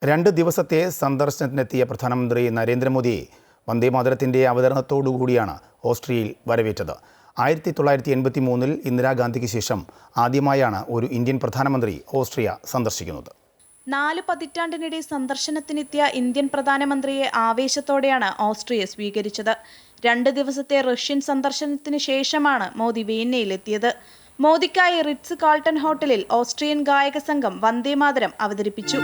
2 ദിവസത്തെ സന്ദർശനത്തിനെത്തിയ പ്രധാനമന്ത്രി നരേന്ദ്രമോദിയെ വന്ദേമാതരത്തിന്റെ അവതരണത്തോടുകൂടിയാണ് ഓസ്ട്രിയയിൽ വരവേറ്റത്. 1983-ൽ ഇന്ദിരാഗാന്ധിക്ക് ശേഷം ആദ്യമായാണ് ഒരു ഇന്ത്യൻ പ്രധാനമന്ത്രി ഓസ്ട്രിയ സന്ദർശിക്കുന്നത്. 4 പതിറ്റാണ്ടിനിടെ സന്ദർശനത്തിനെത്തിയ ഇന്ത്യൻ പ്രധാനമന്ത്രിയെ ആവേശത്തോടെയാണ് ഓസ്ട്രിയ സ്വീകരിച്ചത്. 2 ദിവസത്തെ റഷ്യൻ സന്ദർശനത്തിന് ശേഷമാണ് മോദി വിയന്നയിലെത്തിയത്. മോദിക്കായി റിറ്റ്സ് കാൾട്ടൺ ഹോട്ടലിൽ ഓസ്ട്രിയൻ ഗായക സംഘം വന്ദേമാതരം അവതരിപ്പിച്ചു.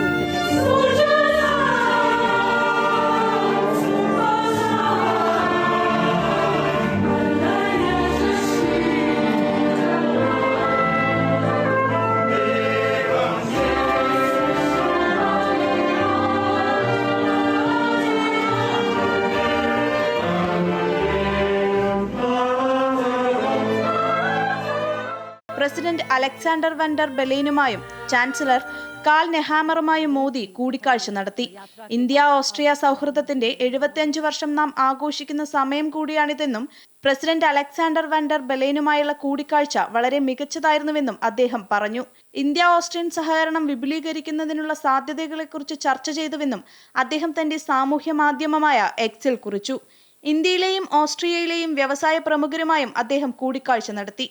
പ്രസിഡന്റ് അലക്സാണ്ടർ വൻ ഡെർ ബെലേനുമായും ചാൻസലർ കാൾ നെഹാമറുമായും മോദി കൂടിക്കാഴ്ച നടത്തി. ഇന്ത്യ ഓസ്ട്രിയ സൗഹൃദത്തിന്റെ 75 വർഷം നാം ആഘോഷിക്കുന്ന സമയം കൂടിയാണിതെന്നും പ്രസിഡന്റ് അലക്സാണ്ടർ വൻ ഡെർ ബെലേനുമായുള്ള കൂടിക്കാഴ്ച വളരെ മികച്ചതായിരുന്നുവെന്നും അദ്ദേഹം പറഞ്ഞു. ഇന്ത്യ ഓസ്ട്രിയൻ സഹകരണം വിപുലീകരിക്കുന്നതിനുള്ള സാധ്യതകളെക്കുറിച്ച് ചർച്ച ചെയ്തുവെന്നും അദ്ദേഹം തന്റെ സാമൂഹ്യ മാധ്യമമായ എക്സിൽ കുറിച്ചു. ഇന്ത്യയിലെയും ഓസ്ട്രിയയിലെയും വ്യവസായ പ്രമുഖരുമായും അദ്ദേഹം കൂടിക്കാഴ്ച നടത്തി.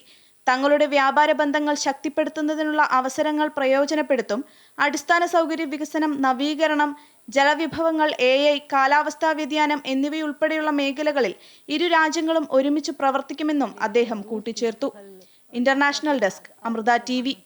തങ്ങളുടെ വ്യാപാര ബന്ധങ്ങൾ ശക്തിപ്പെടുത്തുന്നതിനുള്ള അവസരങ്ങൾ പ്രയോജനപ്പെടുത്തും. അടിസ്ഥാന സൗകര്യ വികസനം, നവീകരണം, ജലവിഭവങ്ങൾ, AI, കാലാവസ്ഥാ വ്യതിയാനം എന്നിവയുൾപ്പെടെയുള്ള മേഖലകളിൽ ഇരു രാജ്യങ്ങളും ഒരുമിച്ച് പ്രവർത്തിക്കുമെന്നും അദ്ദേഹം കൂട്ടിച്ചേർത്തു. International desk, Amrita TV.